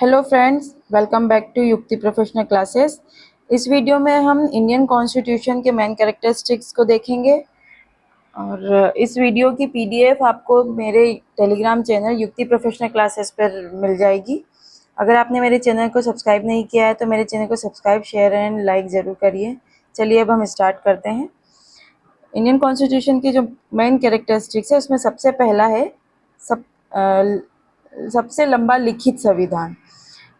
Hello friends, welcome back to Yukti professional classes. इस video में हम इंडियन कॉन्स्टिट्यूशन के मेन कैरेक्टरिस्टिक्स को देखेंगे और इस वीडियो की पीडीएफ आपको मेरे Telegram channel Yukti professional classes पर मिल जाएगी। अगर आपने मेरे चैनल को सब्सक्राइब नहीं किया है तो मेरे चैनल को सब्सक्राइब, शेयर एंड लाइक ज़रूर करिए। चलिए अब हम स्टार्ट करते हैं। इंडियन कॉन्स्टिट्यूशन की जो मेन कैरेक्टरिस्टिक्स है उसमें सबसे पहला है सबसे लंबा लिखित संविधान।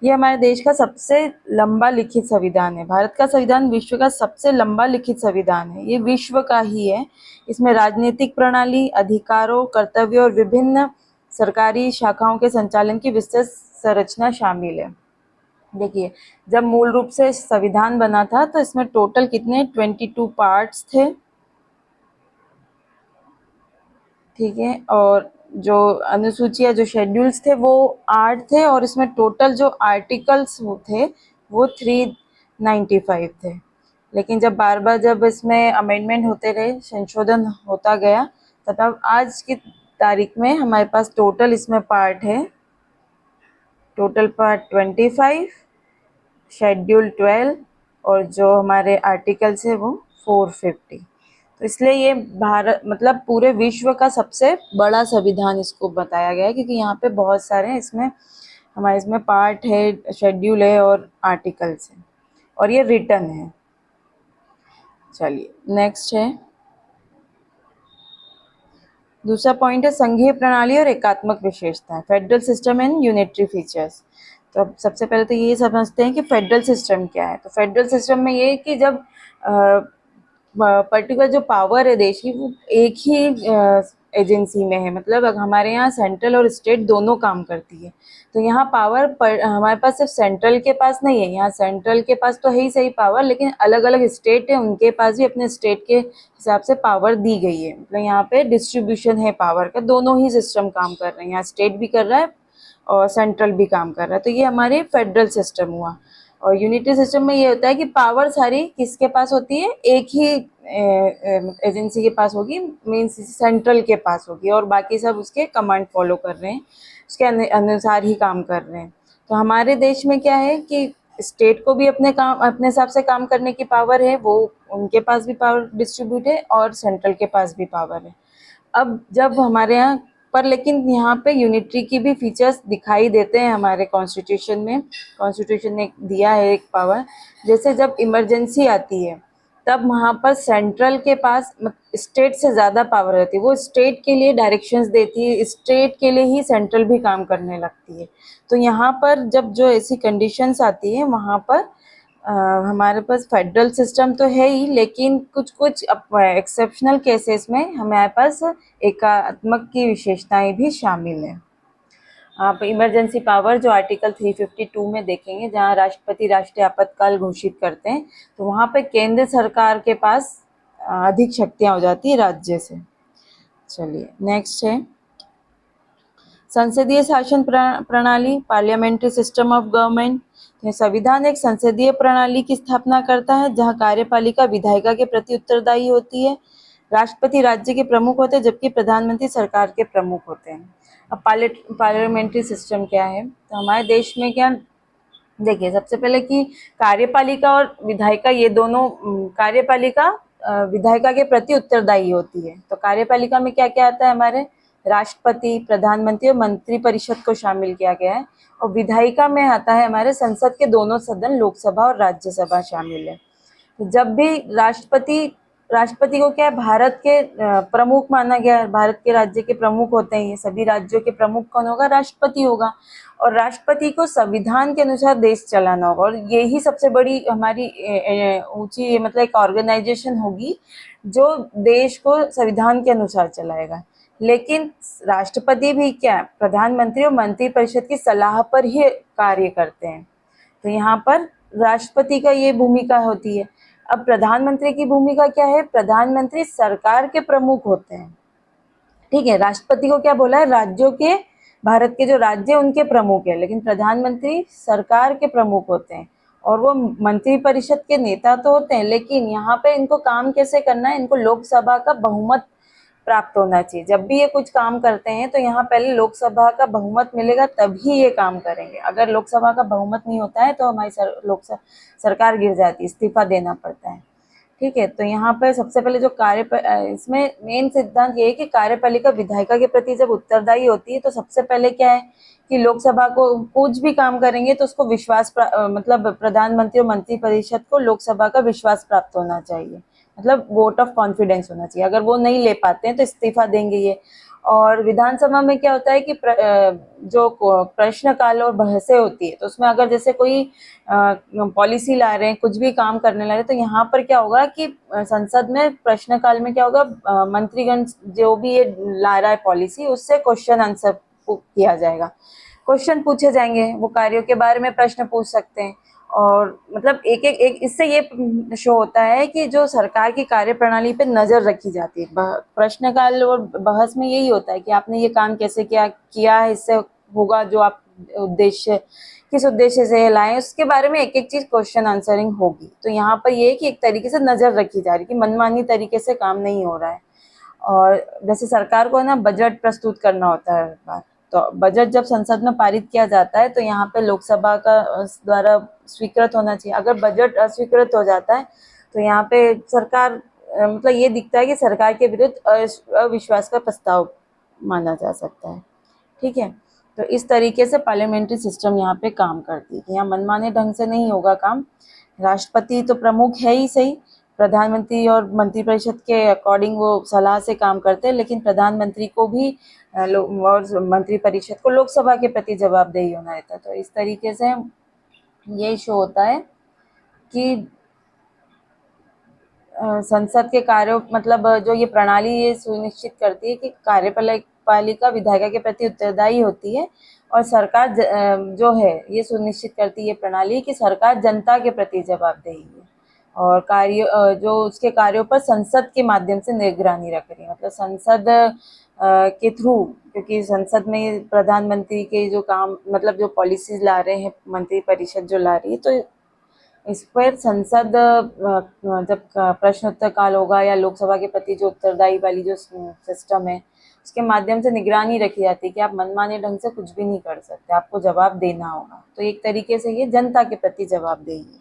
ये हमारे देश का सबसे लंबा लिखित संविधान है। भारत का संविधान विश्व का सबसे लंबा लिखित संविधान है। ये विश्व का ही है। इसमें राजनीतिक प्रणाली, अधिकारों, कर्तव्यों और विभिन्न सरकारी शाखाओं के संचालन की विस्तृत संरचना शामिल है। देखिए, जब मूल रूप से संविधान बना था तो इसमें टोटल कितने 22 पार्ट्स थे, ठीक है। और जो अनुसूचियाँ, जो शेड्यूल्स थे वो 8 थे और इसमें टोटल जो आर्टिकल्स थे वो 395 थे। लेकिन जब बार बार जब इसमें अमेंडमेंट होते रहे, संशोधन होता गया, तब आज की तारीख में हमारे पास टोटल इसमें पार्ट है, टोटल पार्ट 25, शेड्यूल 12 और जो हमारे आर्टिकल्स है वो 450। तो इसलिए ये भारत मतलब पूरे विश्व का सबसे बड़ा संविधान इसको बताया गया है, क्योंकि यहाँ पे बहुत सारे इसमें हमारे इसमें पार्ट है, शेड्यूल है और आर्टिकल्स है और ये रिटन है। चलिए नेक्स्ट है, दूसरा पॉइंट है संघीय प्रणाली और एकात्मक विशेषताएं, federal system and unitary features. तो अब सबसे पहले तो ये समझते हैं कि फेडरल सिस्टम क्या है। तो फेडरल सिस्टम में ये है कि जब पर्टिकुलर जो पावर है देश की वो एक ही एजेंसी में है, मतलब हमारे यहाँ सेंट्रल और स्टेट दोनों काम करती है। तो यहाँ पावर हमारे पास सिर्फ सेंट्रल के पास नहीं है, यहाँ सेंट्रल के पास तो है ही सही पावर, लेकिन अलग अलग स्टेट है, उनके पास भी अपने स्टेट के हिसाब से पावर दी गई है। मतलब यहाँ पे डिस्ट्रीब्यूशन है पावर का, दोनों ही सिस्टम काम कर रहे हैं, यहाँ स्टेट भी कर रहा है और सेंट्रल भी काम कर रहा है। तो ये हमारे फेडरल सिस्टम हुआ। और यूनिटरी सिस्टम में ये होता है कि पावर सारी किसके पास होती है, एक ही एजेंसी के पास होगी, मीन्स सेंट्रल के पास होगी और बाकी सब उसके कमांड फॉलो कर रहे हैं, उसके अनुसार ही काम कर रहे हैं। तो हमारे देश में क्या है कि स्टेट को भी अपने काम, अपने हिसाब से काम करने की पावर है, वो उनके पास भी पावर डिस्ट्रीब्यूट है और सेंट्रल के पास भी पावर है। अब जब हमारे यहाँ पर, लेकिन यहाँ पे यूनिटरी की भी फीचर्स दिखाई देते हैं हमारे कॉन्स्टिट्यूशन में। कॉन्स्टिट्यूशन ने दिया है एक पावर, जैसे जब इमरजेंसी आती है तब वहाँ पर सेंट्रल के पास स्टेट से ज़्यादा पावर रहती है, वो स्टेट के लिए डायरेक्शंस देती है, स्टेट के लिए ही सेंट्रल भी काम करने लगती है। तो यहाँ पर जब जो ऐसी कंडीशंस आती है वहाँ पर हमारे पास फेडरल सिस्टम तो है ही, लेकिन कुछ कुछ एक्सेप्शनल केसेस में हमारे पास एकात्मक की विशेषताएं भी शामिल हैं। आप इमरजेंसी पावर जो आर्टिकल 352 में देखेंगे, जहां राष्ट्रपति राष्ट्रीय आपातकाल घोषित करते हैं, तो वहां पे केंद्र सरकार के पास अधिक शक्तियां हो जाती है राज्य से। चलिए नेक्स्ट है संसदीय शासन प्रणाली, पार्लियामेंट्री सिस्टम ऑफ गवर्नमेंट। संविधान एक संसदीय प्रणाली की स्थापना करता है जहां कार्यपालिका विधायिका के प्रति उत्तरदायी होती है। राष्ट्रपति राज्य के प्रमुख होते हैं जबकि प्रधानमंत्री सरकार के प्रमुख होते हैं। अब पार्लियामेंट्री सिस्टम क्या है, तो हमारे देश में क्या, देखिए सबसे पहले कि कार्यपालिका और विधायिका ये दोनों, कार्यपालिका विधायिका के प्रति उत्तरदायी होती है। तो कार्यपालिका में क्या क्या आता है, हमारे राष्ट्रपति, प्रधानमंत्री और मंत्री परिषद को शामिल किया गया है। और विधायिका में आता है हमारे संसद के दोनों सदन, लोकसभा और राज्यसभा शामिल है। तो जब भी राष्ट्रपति को क्या है, भारत के प्रमुख माना गया है, भारत के राज्य के प्रमुख होते हैं, ये सभी राज्यों के प्रमुख कौन होगा, राष्ट्रपति होगा। और राष्ट्रपति को संविधान के अनुसार देश चलाना होगा और यही सबसे बड़ी हमारी ऊंची मतलब एक ऑर्गेनाइजेशन होगी जो देश को संविधान के अनुसार चलाएगा। लेकिन राष्ट्रपति भी क्या, प्रधानमंत्री और मंत्रिपरिषद की सलाह पर ही कार्य करते हैं। तो यहाँ पर राष्ट्रपति का ये भूमिका होती है। अब प्रधानमंत्री की भूमिका क्या है, प्रधानमंत्री सरकार के प्रमुख होते हैं, ठीक है। राष्ट्रपति को क्या बोला है, राज्यों के, भारत के जो राज्य उनके प्रमुख है, लेकिन प्रधानमंत्री सरकार के प्रमुख होते हैं और वो मंत्रिपरिषद के नेता तो होते हैं, लेकिन यहाँ पे इनको काम कैसे करना है, इनको लोकसभा का बहुमत प्राप्त होना चाहिए। जब भी ये कुछ काम करते हैं तो यहाँ पहले लोकसभा का बहुमत मिलेगा तभी ये काम करेंगे। अगर लोकसभा का बहुमत नहीं होता है तो हमारी सरकार गिर जाती है, इस्तीफा देना पड़ता है। ठीक है, तो यहाँ पर सबसे पहले जो इसमें मेन सिद्धांत ये है कि कार्यपालिका विधायिका के प्रति जब उत्तरदायी होती है तो सबसे पहले क्या है कि लोकसभा को कुछ भी काम करेंगे तो उसको मतलब प्रधानमंत्री और मंत्रिपरिषद को लोकसभा का विश्वास प्राप्त होना चाहिए, मतलब वोट ऑफ कॉन्फिडेंस होना चाहिए। अगर वो नहीं ले पाते हैं तो इस्तीफा देंगे ये। और विधानसभा में क्या होता है कि जो प्रश्नकाल और बहसें होती है तो उसमें अगर जैसे कोई पॉलिसी ला रहे हैं, कुछ भी काम करने लगे, तो यहाँ पर क्या होगा कि संसद में प्रश्नकाल में क्या होगा, मंत्रीगण जो भी ये ला रहा है पॉलिसी उससे क्वेश्चन आंसर किया जाएगा, क्वेश्चन पूछे जाएंगे, वो कार्यों के बारे में प्रश्न पूछ सकते हैं। और मतलब एक इससे ये शो होता है कि जो सरकार की कार्यप्रणाली पे नजर रखी जाती है। प्रश्नकाल और बहस में यही होता है कि आपने ये काम कैसे किया है, इससे होगा जो आप उद्देश्य, किस उद्देश्य से लाए, उसके बारे में एक एक चीज क्वेश्चन आंसरिंग होगी। तो यहाँ पर ये है कि एक तरीके से नजर रखी जा रही है कि मनमानी तरीके से काम नहीं हो रहा है। और जैसे सरकार को ना बजट प्रस्तुत करना होता है हर बार, तो बजट जब संसद में पारित किया जाता है तो यहाँ पे लोकसभा का द्वारा स्वीकृत होना चाहिए। अगर बजट अस्वीकृत हो जाता है तो यहाँ पे सरकार मतलब ये दिखता है कि सरकार के विरुद्ध अविश्वास का प्रस्ताव माना जा सकता है। ठीक है, तो इस तरीके से पार्लियामेंट्री सिस्टम यहाँ पे काम करती है कि यहाँ मनमाने ढंग से नहीं होगा काम। राष्ट्रपति तो प्रमुख है ही सही, प्रधानमंत्री और मंत्रिपरिषद के अकॉर्डिंग वो सलाह से काम करते हैं, लेकिन प्रधानमंत्री को भी और मंत्रिपरिषद को लोकसभा के प्रति जवाबदेही होना रहता है। तो इस तरीके से ये शो होता है कि संसद के कार्यों मतलब जो ये प्रणाली ये सुनिश्चित करती है कि कार्यपालिका विधायिका के प्रति उत्तरदायी होती है और सरकार जो है ये सुनिश्चित करती है प्रणाली कि सरकार जनता के प्रति जवाबदेही है और जो उसके कार्यों पर संसद के माध्यम से निगरानी रख रही है। मतलब संसद के थ्रू, क्योंकि संसद में प्रधानमंत्री के जो काम मतलब जो पॉलिसीज ला रहे हैं मंत्रिपरिषद जो ला रही है, तो इस पर संसद जब प्रश्नोत्तर काल होगा या लोकसभा के प्रति जो उत्तरदायी वाली जो सिस्टम है उसके माध्यम से निगरानी रखी जाती है कि आप मनमाने ढंग से कुछ भी नहीं कर सकते, आपको जवाब देना होगा। तो एक तरीके से ये जनता के प्रति जवाबदेही है।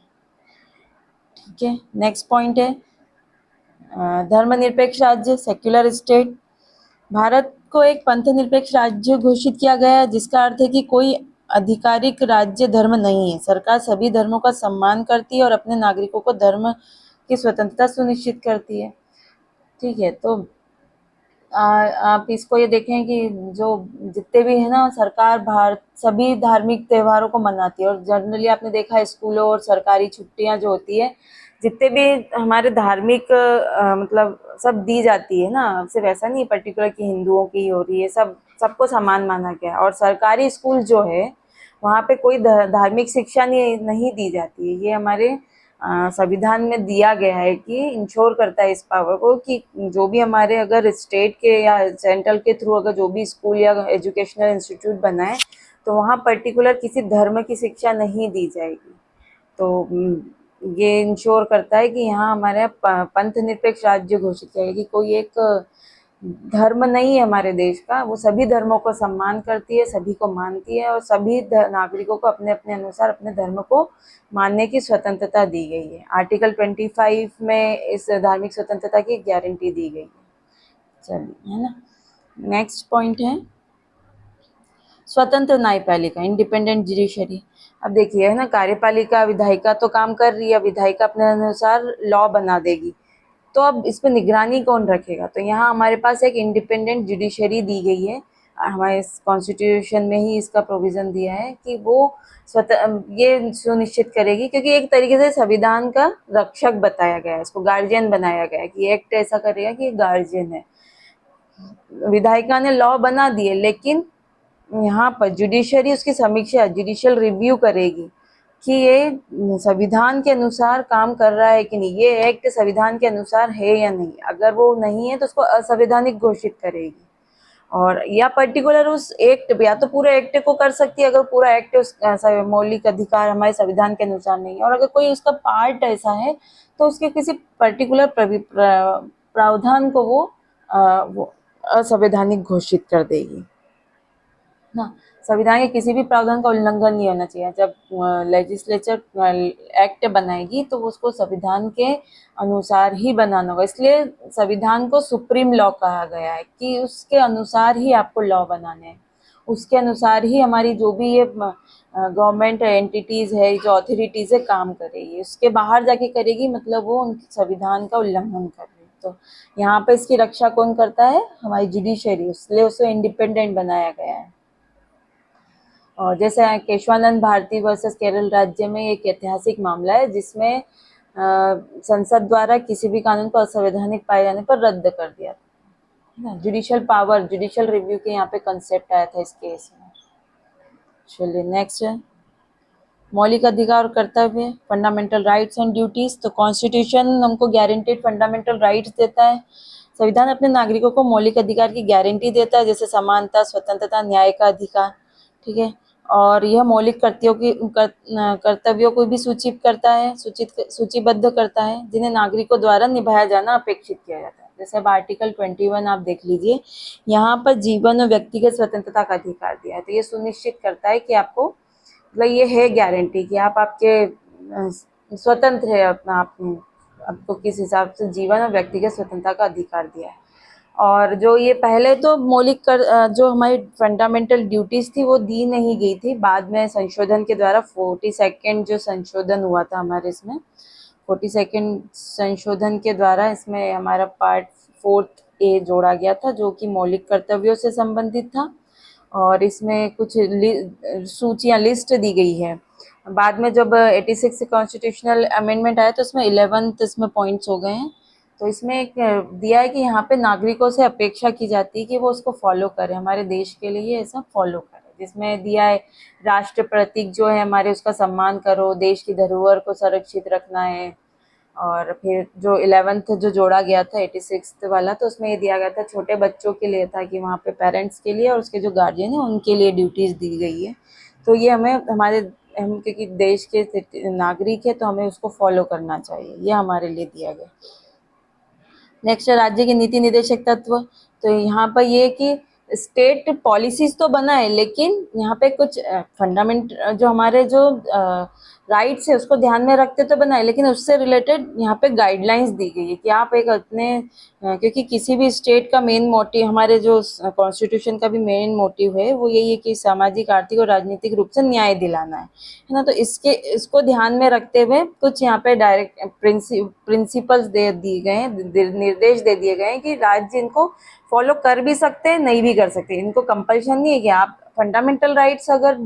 ठीक है, नेक्स्ट पॉइंट है धर्मनिरपेक्ष राज्य, सेक्युलर स्टेट। भारत को एक पंथ निरपेक्ष राज्य घोषित किया गया है, जिसका अर्थ है कि कोई आधिकारिक राज्य धर्म नहीं है। सरकार सभी धर्मों का सम्मान करती है और अपने नागरिकों को धर्म की स्वतंत्रता सुनिश्चित करती है। ठीक है, तो आप इसको ये देखें कि जो जितने भी है ना, सरकार भारत सभी धार्मिक त्योहारों को मनाती है और जनरली आपने देखा है स्कूलों और सरकारी छुट्टियां जो होती है, जितने भी हमारे धार्मिक मतलब सब दी जाती है ना, सिर्फ ऐसा नहीं पर्टिकुलर कि हिंदुओं की हो रही है, सबको समान माना गया। और सरकारी स्कूल जो है वहाँ पे कोई धार्मिक शिक्षा नहीं दी जाती है। ये हमारे संविधान में दिया गया है कि इंश्योर करता है इस पावर को कि जो भी हमारे अगर स्टेट के या सेंट्रल के थ्रू अगर जो भी स्कूल या एजुकेशनल इंस्टीट्यूट बनाए तो वहाँ पर्टिकुलर किसी धर्म की शिक्षा नहीं दी जाएगी। तो ये इंश्योर करता है कि यहाँ हमारे पंथ निरपेक्ष राज्य घोषित किया गया कि कोई एक धर्म नहीं है हमारे देश का, वो सभी धर्मों को सम्मान करती है, सभी को मानती है और सभी नागरिकों को अपने अपने अनुसार अपने धर्म को मानने की स्वतंत्रता दी गई है। आर्टिकल 25 में इस धार्मिक स्वतंत्रता की गारंटी दी गई है। चलिए, है ना। नेक्स्ट पॉइंट है स्वतंत्र न्यायपालिका, इंडिपेंडेंट जुडिशरी। अब देखिए, है ना, कार्यपालिका विधायिका तो काम कर रही है, विधायिका अपने अनुसार लॉ बना देगी, तो अब इस पर निगरानी कौन रखेगा? तो यहाँ हमारे पास एक इंडिपेंडेंट जुडिशरी दी गई है, हमारे कॉन्स्टिट्यूशन में ही इसका प्रोविजन दिया है कि वो ये सुनिश्चित करेगी, क्योंकि एक तरीके से संविधान का रक्षक बताया गया है, इसको गार्जियन बनाया गया है कि एक्ट ऐसा करेगा कि गार्जियन है। विधायिका ने लॉ बना दिए, लेकिन यहाँ पर जुडिशरी उसकी समीक्षा जुडिशियल रिव्यू करेगी कि ये संविधान के अनुसार काम कर रहा है कि नहीं, ये एक्ट संविधान के अनुसार है या नहीं। अगर वो नहीं है तो उसको असंवैधानिक घोषित करेगी। और या पर्टिकुलर उस एक्ट, या तो पूरे एक्ट को कर सकती है अगर पूरा एक्ट उस मौलिक अधिकार हमारे संविधान के अनुसार नहीं है, और अगर कोई उसका पार्ट ऐसा है तो उसके किसी पर्टिकुलर प्रावधान को वो वो असंवैधानिक घोषित कर देगी ना। संविधान के किसी भी प्रावधान का उल्लंघन नहीं होना चाहिए। जब लेजिस्लेचर एक्ट बनाएगी तो उसको संविधान के अनुसार ही बनाना होगा। इसलिए संविधान को सुप्रीम लॉ कहा गया है कि उसके अनुसार ही आपको लॉ बनाने हैं, उसके अनुसार ही हमारी जो भी ये गवर्नमेंट एंटिटीज है, जो अथॉरिटीज है, काम करेगी। उसके बाहर जाके करेगी मतलब वो उनके संविधान का उल्लंघन कर रही है। तो यहाँ पे इसकी रक्षा कौन करता है? हमारी जुडिशरी, इसलिए उसे इंडिपेंडेंट बनाया गया है। और जैसे केशवानंद भारती वर्सेस केरल राज्य में एक ऐतिहासिक मामला है जिसमें संसद द्वारा किसी भी कानून को असंवैधानिक पाए जाने पर रद्द कर दिया है ना। जुडिशियल पावर, जुडिशियल रिव्यू के यहाँ पे कंसेप्ट आया था इस केस में। चलिए नेक्स्ट है मौलिक अधिकार और कर्तव्य, फंडामेंटल राइट्स एंड ड्यूटीज। तो कॉन्स्टिट्यूशन हमको गारंटेड फंडामेंटल राइट्स देता है। संविधान अपने नागरिकों को मौलिक अधिकार की गारंटी देता है, जैसे समानता, स्वतंत्रता, न्याय का अधिकार। ठीक है। और यह मौलिक कर्तव्यों को भी सूचित करता है, सूचीबद्ध करता है, जिन्हें नागरिकों द्वारा निभाया जाना अपेक्षित किया जाता है। जैसे अब आर्टिकल 21 आप देख लीजिए, यहाँ पर जीवन और व्यक्तिगत स्वतंत्रता का अधिकार दिया है। तो ये सुनिश्चित करता है कि आपको मतलब ये है गारंटी कि आप आपके स्वतंत्र है अपना, आपको किस हिसाब से जीवन और व्यक्तिगत स्वतंत्रता का अधिकार दिया है। और जो ये पहले तो मौलिक जो हमारी फंडामेंटल ड्यूटीज थी वो दी नहीं गई थी, बाद में संशोधन के द्वारा 42nd जो संशोधन हुआ था हमारे इसमें, 42nd संशोधन के द्वारा इसमें हमारा पार्ट 4A जोड़ा गया था जो कि मौलिक कर्तव्यों से संबंधित था। और इसमें कुछ सूचियाँ लिस्ट दी गई है। बाद में जब 86 कॉन्स्टिट्यूशनल अमेंडमेंट आया तो इसमें 11th इसमें पॉइंट्स हो गए हैं। तो इसमें एक दिया है कि यहाँ पे नागरिकों से अपेक्षा की जाती है कि वो उसको फॉलो करें, हमारे देश के लिए ऐसा फॉलो करें। जिसमें दिया है राष्ट्र प्रतीक जो है हमारे उसका सम्मान करो, देश की धरोहर को संरक्षित रखना है। और फिर जो 11th जो जोड़ा गया था 86 वाला, तो उसमें ये दिया गया था छोटे बच्चों के लिए था कि वहाँ पे पेरेंट्स के लिए और उसके जो गार्जियन है उनके लिए ड्यूटीज़ दी गई है। तो ये हमें हम क्योंकि देश के नागरिक है तो हमें उसको फॉलो करना चाहिए, ये हमारे लिए दिया गया। नेक्स्ट है राज्य की नीति निर्देशक तत्व। तो यहाँ पर ये कि स्टेट पॉलिसीज तो बनाए लेकिन यहाँ पे कुछ फंडामेंट जो हमारे जो राइट्स है उसको ध्यान में रखते तो बनाए, लेकिन उससे रिलेटेड यहाँ पे गाइडलाइंस दी गई है कि आप एक अपने क्योंकि किसी भी स्टेट का मेन मोटिव, हमारे जो कॉन्स्टिट्यूशन का भी मेन मोटिव है वो यही है कि सामाजिक, आर्थिक और राजनीतिक रूप से न्याय दिलाना है ना। तो इसको ध्यान में रखते हुए कुछ यहाँ पे डायरेक्ट प्रिंसिपल्स दे दिए गए हैं, निर्देश दे दिए गए हैं कि राज्य इनको फॉलो कर भी सकते हैं, नहीं भी कर सकते। इनको कंपल्शन नहीं है कि आप फंडामेंटल राइट्स अगर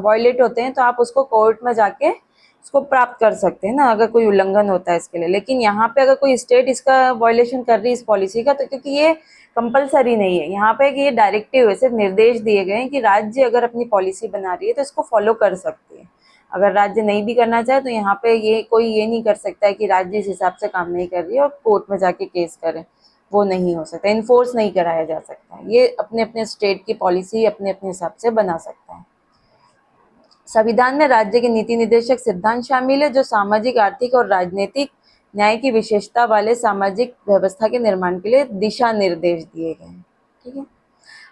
वायलेट होते हैं तो आप उसको कोर्ट में जाके उसको प्राप्त कर सकते हैं ना, अगर कोई उल्लंघन होता है इसके लिए। लेकिन यहाँ पे अगर कोई स्टेट इसका वायलेशन कर रही है इस पॉलिसी का, तो क्योंकि ये कंपलसरी नहीं है, यहाँ पे ये डायरेक्टिव है, सिर्फ निर्देश दिए गए हैं कि राज्य अगर अपनी पॉलिसी बना रही है तो इसको फॉलो कर सकती है। अगर राज्य नहीं भी करना चाहे तो यहाँ पे ये कोई ये नहीं कर सकता है कि राज्य इस हिसाब से काम नहीं कर रही है और कोर्ट में जाके केस करे, वो नहीं हो सकता, इन्फोर्स नहीं कराया जा सकता है। ये अपने अपने स्टेट की पॉलिसी अपने अपने हिसाब से बना सकता है। संविधान में राज्य के नीति निर्देशक सिद्धांत शामिल है जो सामाजिक, आर्थिक और राजनीतिक न्याय की विशेषता वाले सामाजिक व्यवस्था के निर्माण के लिए दिशा निर्देश दिए गए हैं। ठीक है।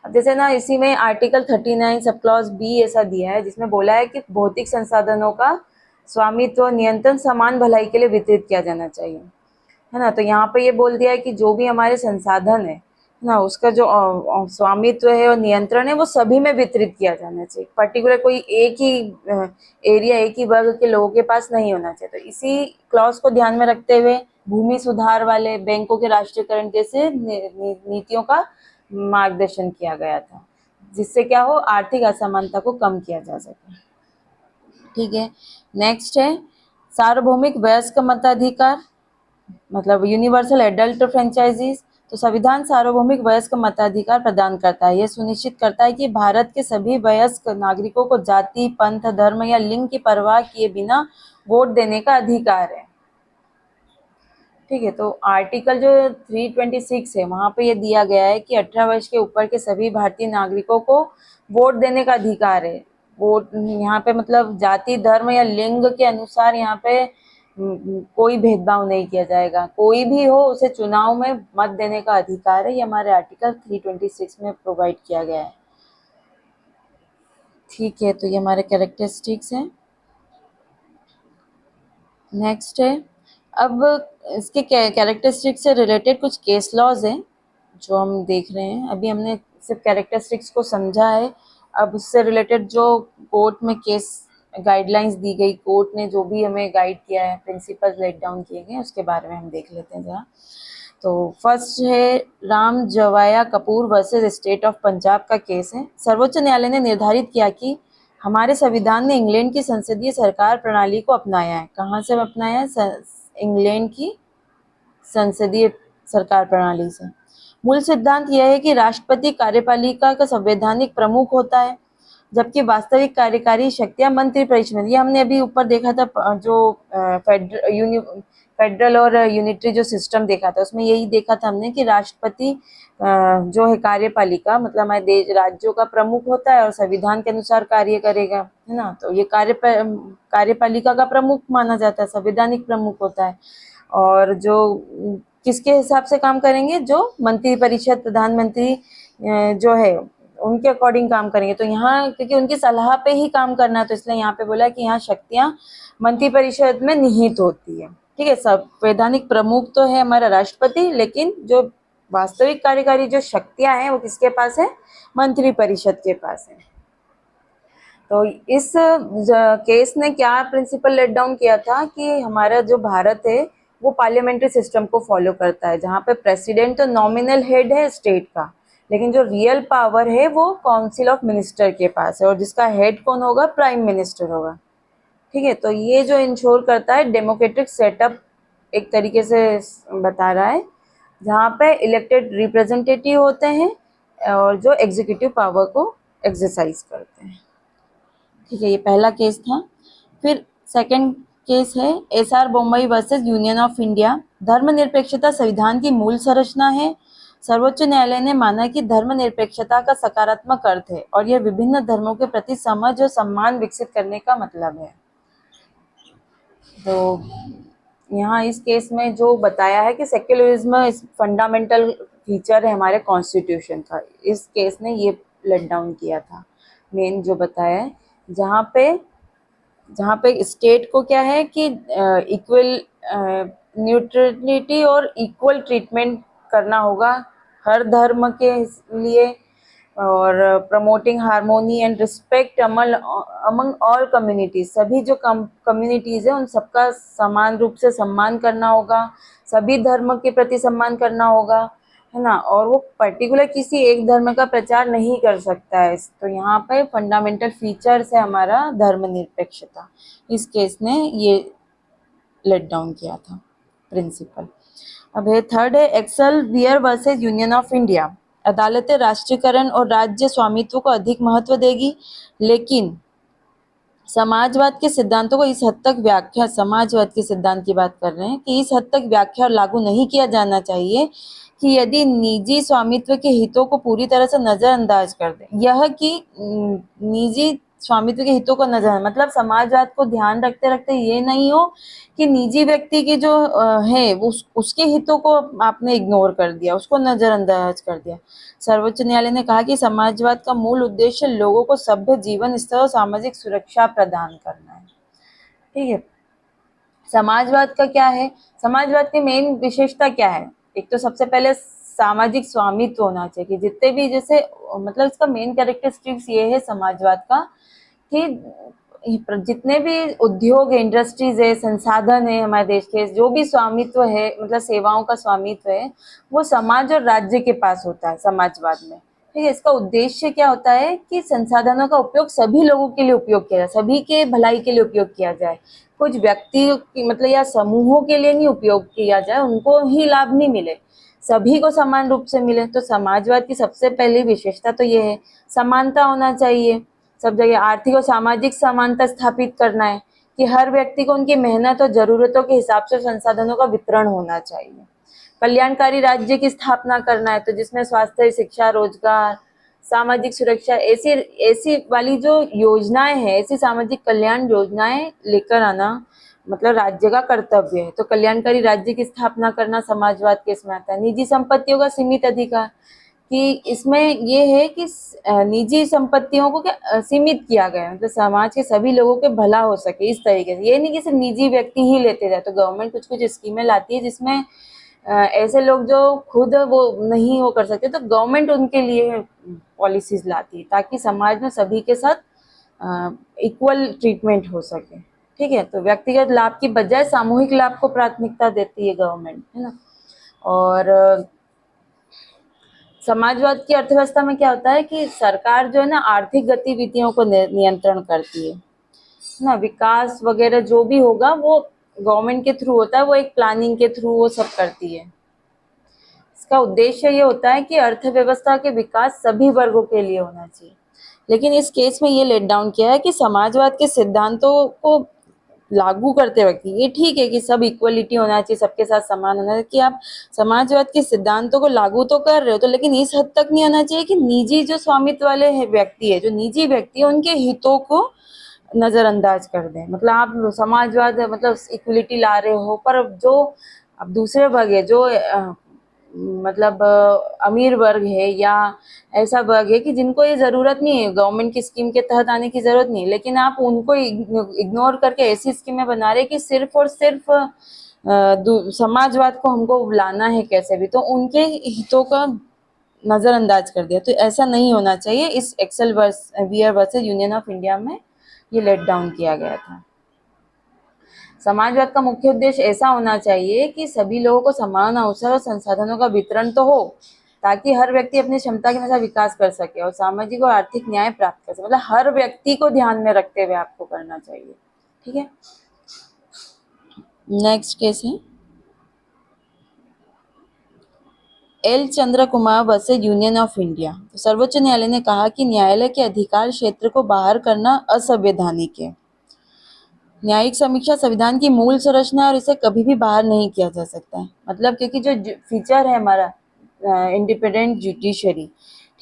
अब जैसे ना इसी में आर्टिकल 39 सब क्लॉज बी ऐसा दिया है जिसमें बोला है कि भौतिक संसाधनों का स्वामित्व नियंत्रण समान भलाई के लिए वितरित किया जाना चाहिए, है ना। तो यहाँ पे ये बोल दिया है कि जो भी हमारे संसाधन है ना, उसका जो स्वामित्व है और नियंत्रण है वो सभी में वितरित किया जाना चाहिए। पर्टिकुलर कोई एक ही एरिया, एक ही वर्ग के लोगों के पास नहीं होना चाहिए। तो इसी क्लॉज को ध्यान में रखते हुए भूमि सुधार वाले, बैंकों के राष्ट्रीयकरण जैसे नीतियों का मार्गदर्शन किया गया था, जिससे क्या हो, आर्थिक असमानता को कम किया जा सके। ठीक है। नेक्स्ट है सार्वभौमिक वयस्क मताधिकार, मतलब यूनिवर्सल एडल्ट फ्रेंचाइजीज। तो संविधान सार्वभौमिक वयस्क मताधिकार प्रदान करता है। यह सुनिश्चित करता है कि भारत के सभी वयस्क नागरिकों को जाति, पंथ, धर्म या लिंग की परवाह किए बिना वोट देने का अधिकार है। ठीक है। तो आर्टिकल जो 326 है वहाँ पे ये दिया गया है कि 18 वर्ष के ऊपर के सभी भारतीय नागरिकों को वोट देने का अधिकार है। वोट यहाँ पे मतलब जाति, धर्म या लिंग के अनुसार यहाँ पे कोई भेदभाव नहीं किया जाएगा, कोई भी हो उसे चुनाव में मत देने का अधिकार है, ये हमारे आर्टिकल 326 में प्रोवाइड किया गया है। ठीक है, तो ये हमारे कैरेक्टरिस्टिक्स हैं। नेक्स्ट है, अब इसके कैरेक्टरिस्टिक्स से रिलेटेड कुछ केस लॉज हैं जो हम देख रहे हैं। अभी हमने सिर्फ कैरेक्टरिस्टिक्स को समझा है, अब उससे रिलेटेड जो कोर्ट में केस गाइडलाइंस दी गई, कोर्ट ने जो भी हमें गाइड किया है, प्रिंसिपल्स लेट डाउन किए गए, उसके बारे में हम देख लेते हैं जरा। तो फर्स्ट है Ram Jawaya Kapur versus state of Punjab का केस है। सर्वोच्च न्यायालय ने निर्धारित किया कि हमारे संविधान ने इंग्लैंड की संसदीय सरकार प्रणाली को अपनाया है। कहाँ से अपनाया है? इंग्लैंड की संसदीय सरकार प्रणाली से। मूल सिद्धांत यह है कि राष्ट्रपति कार्यपालिका का संवैधानिक प्रमुख होता है, जबकि वास्तविक कार्यकारी शक्तियां मंत्री परिषद में। ये हमने अभी ऊपर देखा था, जो फेडरल और यूनिटरी जो सिस्टम देखा था, उसमें यही देखा था हमने कि राष्ट्रपति जो है कार्यपालिका, मतलब हमारे देश राज्यों का प्रमुख होता है और संविधान के अनुसार कार्य करेगा, है ना। तो ये कार्यपालिका का प्रमुख माना जाता है, संवैधानिक प्रमुख होता है। और जो किसके हिसाब से काम करेंगे? जो मंत्री परिषद, प्रधानमंत्री जो है उनके अकॉर्डिंग काम करेंगे। तो यहाँ क्योंकि उनकी सलाह पे ही काम करना है, तो इसलिए यहाँ पे बोला कि यहाँ शक्तियां मंत्री परिषद में निहित होती है। ठीक है, संवैधानिक प्रमुख तो है हमारा राष्ट्रपति, लेकिन जो वास्तविक कार्यकारी जो शक्तियां हैं वो किसके पास है? मंत्री परिषद के पास है। तो इस केस ने क्या प्रिंसिपल लेट डाउन किया था कि हमारा जो भारत है वो पार्लियामेंट्री सिस्टम को फॉलो करता है, जहाँ पे प्रेसिडेंट तो नॉमिनल हेड है स्टेट का, लेकिन जो रियल पावर है वो काउंसिल ऑफ मिनिस्टर के पास है, और जिसका हेड कौन होगा? प्राइम मिनिस्टर होगा। ठीक है, तो ये जो इंश्योर करता है डेमोक्रेटिक सेटअप एक तरीके से बता रहा है, जहाँ पे इलेक्टेड रिप्रेजेंटेटिव होते हैं और जो एग्जीक्यूटिव पावर को एक्सरसाइज करते हैं। ठीक है, ये पहला केस था। फिर सेकंड केस है SR Bombay versus Union of India. धर्मनिरपेक्षता संविधान की मूल संरचना है। सर्वोच्च न्यायालय ने माना कि धर्मनिरपेक्षता का सकारात्मक अर्थ है और यह विभिन्न धर्मों के प्रति समझ और सम्मान विकसित करने का मतलब है। तो यहाँ इस केस में जो बताया है कि सेक्युलरिज्म फंडामेंटल फीचर है हमारे कॉन्स्टिट्यूशन का, इस केस ने ये लेट डाउन किया था मेन जो बताया है, जहाँ पे स्टेट को क्या है कि इक्वल न्यूट्रलिटी और इक्वल ट्रीटमेंट करना होगा हर धर्म के लिए, और promoting harmony and respect among all communities. सभी जो कम्युनिटीज है उन सबका समान रूप से सम्मान करना होगा, सभी धर्म के प्रति सम्मान करना होगा, है ना। और वो पर्टिकुलर किसी एक धर्म का प्रचार नहीं कर सकता है। तो यहाँ पे फंडामेंटल फीचर्स है हमारा धर्मनिरपेक्षता। इस केस ने ये लेट डाउन किया था प्रिंसिपल। अब है थर्ड है Excel Wear versus Union of India. अदालतें राष्ट्रीयकरण और राज्य स्वामित्व को अधिक महत्व देगी, लेकिन समाजवाद के सिद्धांतों को इस हद तक व्याख्या, समाजवाद के सिद्धांत की बात कर रहे हैं, कि इस हद तक व्याख्या और लागू नहीं किया जाना चाहिए कि यदि निजी स्वामित्व के हितों को पूरी तरह से नजरअंदाज कर दें। यह कि निजी स्वामित्व के हितों को नजर, मतलब समाजवाद को ध्यान रखते रखते ये नहीं हो कि निजी व्यक्ति की जो है उसके हितों को आपने इग्नोर कर दिया, उसको नजरअंदाज कर दिया। सर्वोच्च न्यायालय ने कहा कि समाजवाद का मूल उद्देश्य लोगों को सभ्य जीवन स्तर और सामाजिक सुरक्षा प्रदान करना है। ठीक है, समाजवाद का क्या है? समाजवाद की मेन विशेषता क्या है? एक तो सबसे पहले सामाजिक स्वामित्व होना चाहिए कि जितने भी, जैसे मतलब इसका मेन कैरेक्टरिस्टिक्स ये है समाजवाद का कि जितने भी उद्योग है, इंडस्ट्रीज है, संसाधन है हमारे देश के, जो भी स्वामित्व है, मतलब सेवाओं का स्वामित्व है, वो समाज और राज्य के पास होता है समाजवाद में। ठीक है, इसका उद्देश्य क्या होता है कि संसाधनों का उपयोग सभी लोगों के लिए उपयोग किया जाए, सभी के भलाई के लिए उपयोग किया जाए, कुछ व्यक्ति मतलब या समूहों के लिए नहीं उपयोग किया जाए, उनको ही लाभ नहीं मिले, सभी को समान रूप से मिले। तो समाजवाद की सबसे पहली विशेषता तो ये है, समानता होना चाहिए सब जगह। आर्थिक और सामाजिक समानता स्थापित करना है कि हर व्यक्ति को उनकी मेहनत और जरूरतों के हिसाब से संसाधनों का वितरण होना चाहिए। कल्याणकारी राज्य की स्थापना करना है, तो जिसमें स्वास्थ्य, शिक्षा, रोजगार, सामाजिक सुरक्षा, ऐसी वाली जो योजनाएं हैं, ऐसी सामाजिक कल्याण योजनाएं लेकर आना, मतलब राज्य का कर्तव्य है। तो कल्याणकारी राज्य की स्थापना करना समाजवाद के इसमें आता है। निजी संपत्तियों का सीमित अधिकार, कि इसमें ये है कि निजी संपत्तियों को क्या सीमित किया गया है, मतलब समाज के सभी लोगों के भला हो सके इस तरीके से। ये नहीं कि सिर्फ निजी व्यक्ति ही लेते जाए। तो गवर्नमेंट कुछ कुछ स्कीमें लाती है जिसमें ऐसे लोग जो खुद वो नहीं वो कर सकते, तो गवर्नमेंट उनके लिए पॉलिसीज लाती है ताकि समाज में सभी के साथ इक्वल ट्रीटमेंट हो सके। ठीक है, तो व्यक्तिगत लाभ की बजाय सामूहिक लाभ को प्राथमिकता देती है गवर्नमेंट, है ना। और समाजवाद की अर्थव्यवस्था में क्या होता है कि सरकार जो है ना आर्थिक गतिविधियों को नियंत्रण करती है ना। विकास वगैरह जो भी होगा वो गवर्नमेंट के थ्रू होता है, वो एक प्लानिंग के थ्रू वो सब करती है। इसका उद्देश्य ये होता है कि अर्थव्यवस्था के विकास सभी वर्गों के लिए होना चाहिए। लेकिन इस केस में ये लेट डाउन किया है कि समाजवाद के सिद्धांतों को लागू करते वक्त ये ठीक है कि सब इक्वलिटी होना चाहिए, सबके साथ समान होना चाहिए, कि आप समाजवाद के सिद्धांतों को लागू तो कर रहे हो, तो लेकिन इस हद तक नहीं होना चाहिए कि निजी जो स्वामित्व वाले व्यक्ति है, जो निजी व्यक्ति है, उनके हितों को नजरअंदाज कर दें। मतलब आप समाजवाद मतलब इक्वलिटी ला रहे हो, पर जो अब दूसरे वर्ग है, जो मतलब अमीर वर्ग है या ऐसा वर्ग है कि जिनको ये ज़रूरत नहीं है, गवर्नमेंट की स्कीम के तहत आने की ज़रूरत नहीं है, लेकिन आप उनको इग्नोर करके ऐसी स्कीमें बना रहे कि सिर्फ और सिर्फ समाजवाद को हमको लाना है कैसे भी, तो उनके हितों का नज़रअंदाज कर दिया। तो ऐसा नहीं होना चाहिए। इस Excel Wear versus Union of India में ये लेट डाउन किया गया था। समाजवाद का मुख्य उद्देश्य ऐसा होना चाहिए कि सभी लोगों को समान अवसर और संसाधनों का वितरण तो हो, ताकि हर व्यक्ति अपनी क्षमता के अनुसार विकास कर सके और सामाजिक और आर्थिक न्याय प्राप्त कर सके। मतलब हर व्यक्ति को ध्यान में रखते हुए आपको करना चाहिए। ठीक है, नेक्स्ट केस है L Chandra Kumar versus Union of India. तो सर्वोच्च न्यायालय ने कहा कि न्यायालय के अधिकार क्षेत्र को बाहर करना असंवैधानिक है। न्यायिक समीक्षा संविधान की मूल संरचना है और इसे कभी भी बाहर नहीं किया जा सकता है। मतलब क्योंकि जो फीचर है हमारा इंडिपेंडेंट जुडिशरी,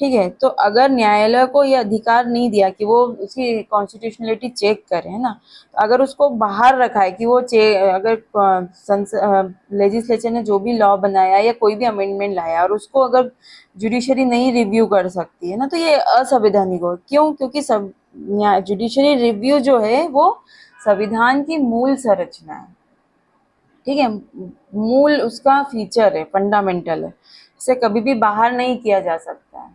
ठीक है, तो अगर न्यायालय को ये अधिकार नहीं दिया कि वो उसकी कॉन्स्टिट्यूशनलिटी चेक करे, है ना, तो अगर उसको बाहर रखा है कि वो अगर लेजिस्लेचर ने जो भी लॉ बनाया या कोई भी अमेंडमेंट लाया और उसको अगर जुडिशरी नहीं रिव्यू कर सकती है ना, तो ये असंवैधानिक हो। क्यों? क्योंकि सब जुडिशरी रिव्यू जो है वो संविधान की मूल संरचना है। ठीक है, मूल उसका फीचर है, फंडामेंटल है, इसे कभी भी बाहर नहीं किया जा सकता है।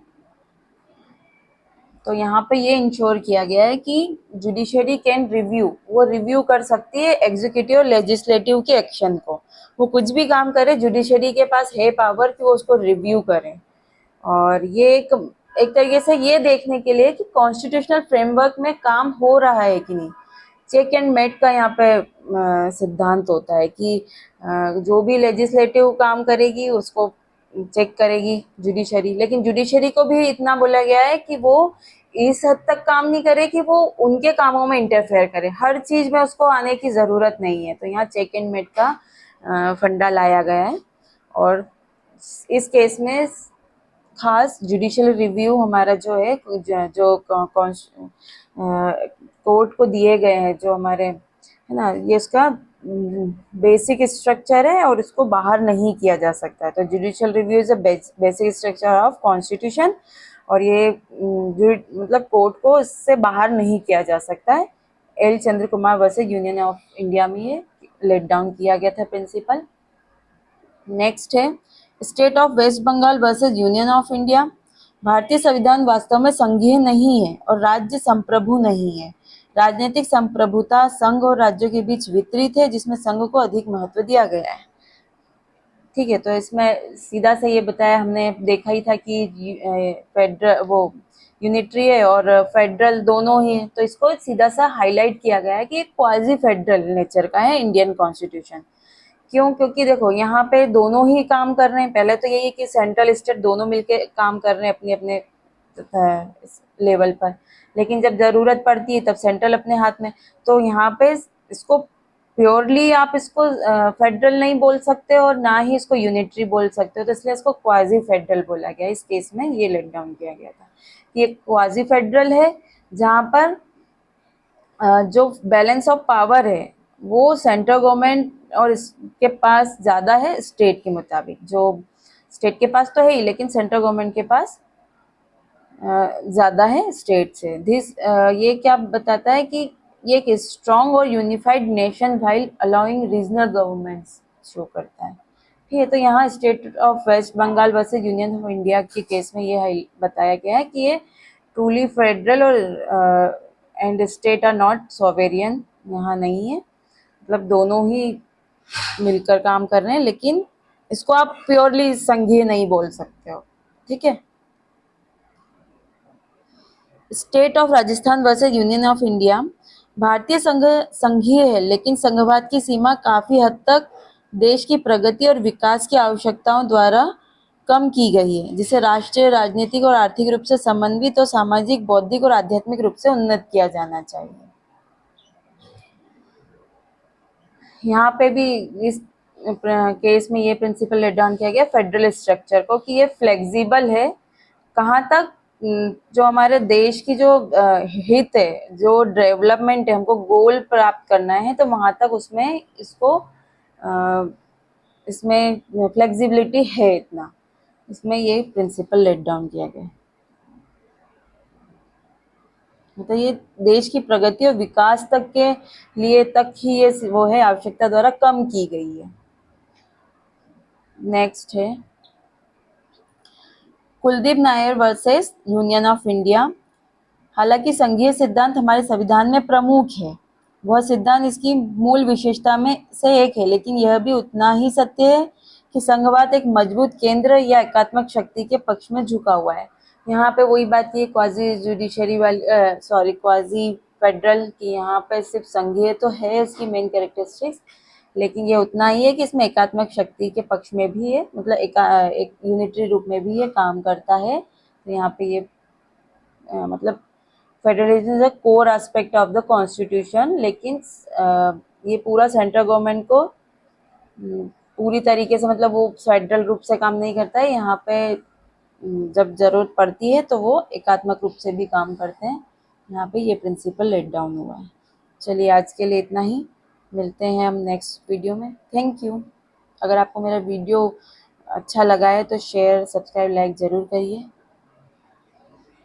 तो यहाँ पे ये इंश्योर किया गया है कि जुडिशरी कैन रिव्यू, वो रिव्यू कर सकती है एग्जीक्यूटिव और लेजिस्लेटिव के एक्शन को। वो कुछ भी काम करे, जुडिशरी के पास है पावर कि वो उसको रिव्यू करें। और ये एक तरीके से ये देखने के लिए कि कॉन्स्टिट्यूशनल फ्रेमवर्क में काम हो रहा है कि नहीं। चेक एंड मेट का यहाँ पे सिद्धांत होता है कि जो भी लेजिस्लेटिव काम करेगी उसको चेक करेगी जुडिशरी, लेकिन जुडिशरी को भी इतना बोला गया है कि वो इस हद तक काम नहीं करे कि वो उनके कामों में इंटरफेयर करे, हर चीज में उसको आने की जरूरत नहीं है। तो यहाँ चेक एंड मेट का फंडा लाया गया है। और इस केस में खास जुडिशियल रिव्यू हमारा जो है, जो कोर्ट को दिए गए हैं, जो हमारे है ना, ये इसका बेसिक स्ट्रक्चर है और इसको बाहर नहीं किया जा सकता है। तो judicial review is a basic structure of constitution, और ये मतलब कोर्ट को इससे बाहर नहीं किया जा सकता है। L Chandra Kumar versus Union of India में ये लेट डाउन किया गया था प्रिंसिपल। नेक्स्ट है state of West Bengal versus Union of India. भारतीय संविधान वास्तव में संघीय नहीं है और राज्य संप्रभु नहीं है। राजनीतिक संप्रभुता संघ और राज्यों के बीच वितरित है, जिसमें संघ को अधिक महत्व दिया गया है। ठीक है, तो इसमें सीधा से ये बताया, हमने देखा ही था कि फेडरल वो यूनिटरी है और फेडरल दोनों ही है। तो इसको सीधा सा हाईलाइट किया गया है कि क्वाजी फेडरल नेचर का है इंडियन कॉन्स्टिट्यूशन। क्यों? क्योंकि देखो यहाँ पे दोनों ही काम कर रहे हैं। पहले तो यही है कि सेंट्रल स्टेट दोनों मिलके काम कर रहे हैं अपने अपने लेवल पर, लेकिन जब जरूरत पड़ती है तब सेंट्रल अपने हाथ में। तो यहाँ पे इसको प्योरली आप इसको फेडरल नहीं बोल सकते और ना ही इसको यूनिटरी बोल सकते हो, तो इसलिए इसको क्वाजी फेडरल बोला गया। इस केस में ये लेट डाउन किया गया था कि ये क्वाजी फेडरल है, जहाँ पर जो बैलेंस ऑफ पावर है वो सेंट्रल गवर्नमेंट और इसके पास ज़्यादा है स्टेट के मुताबिक। जो स्टेट के पास तो है ही, लेकिन सेंट्रल गवर्नमेंट के पास ज़्यादा है स्टेट से। ये क्या बताता है कि ये एक स्ट्रॉन्ग और unified nation while allowing regional governments show करता है। ठीक है, तो यहाँ state of West Bengal versus Union of India के केस में ये बताया गया है कि ये ट्रूली फेडरल और and state are not sovereign, यहाँ नहीं है, मतलब दोनों ही मिलकर काम कर रहे हैं, लेकिन इसको आप प्योरली संघीय नहीं बोल सकते हो। ठीक है, state of Rajasthan versus Union of India. भारतीय संघ संघीय है, लेकिन संघवाद की सीमा काफी हद तक देश की प्रगति और विकास की आवश्यकताओं द्वारा कम की गई है, जिसे राष्ट्रीय, राजनीतिक और आर्थिक रूप से समन्वित और सामाजिक, बौद्धिक और आध्यात्मिक रूप से उन्नत किया जाना चाहिए। यहाँ पे भी इस केस में ये प्रिंसिपल लेट डाउन किया गया फेडरल स्ट्रक्चर को, कि ये फ्लेक्सिबल है। कहाँ तक? जो हमारे देश की जो हित है, जो डेवलपमेंट है, हमको गोल प्राप्त करना है, तो वहां तक उसमें इसमें फ्लेक्सिबिलिटी है इतना, इसमें ये प्रिंसिपल लेट डाउन किया गया। मतलब ये देश की प्रगति और विकास तक के लिए तक ही ये वो है, आवश्यकता द्वारा कम की गई है। नेक्स्ट है Kuldeep Nair versus Union of India. हालांकि संघीय सिद्धांत हमारे संविधान में प्रमुख है, वह सिद्धांत इसकी मूल विशेषता में से एक है, लेकिन यह भी उतना ही सत्य है कि संघवाद एक मजबूत केंद्र या एकात्मक शक्ति के पक्ष में झुका हुआ है। यहाँ पे वही बात की क्वाजी जुडिशरी वाली, क्वाजी फेडरल की, यहाँ पे सिर्फ संघीय तो है इसकी मेन कैरेक्टरिस्टिक्स, लेकिन ये उतना ही है कि इसमें एकात्मक शक्ति के पक्ष में भी है, मतलब एक यूनिटरी रूप में भी ये काम करता है। तो यहाँ पे ये मतलब federalism is a core aspect of the constitution, लेकिन ये पूरा सेंट्रल गवर्नमेंट को पूरी तरीके से, मतलब वो फेडरल रूप से काम नहीं करता है। यहाँ पे जब जरूरत पड़ती है तो वो एकात्मक रूप से भी काम करते हैं। यहाँ पे ये प्रिंसिपल लेट डाउन हुआ है। चलिए आज के लिए इतना ही, मिलते हैं हम नेक्स्ट वीडियो में। Thank you. अगर आपको मेरा वीडियो अच्छा लगा है तो शेयर, सब्सक्राइब, लाइक ज़रूर करिए।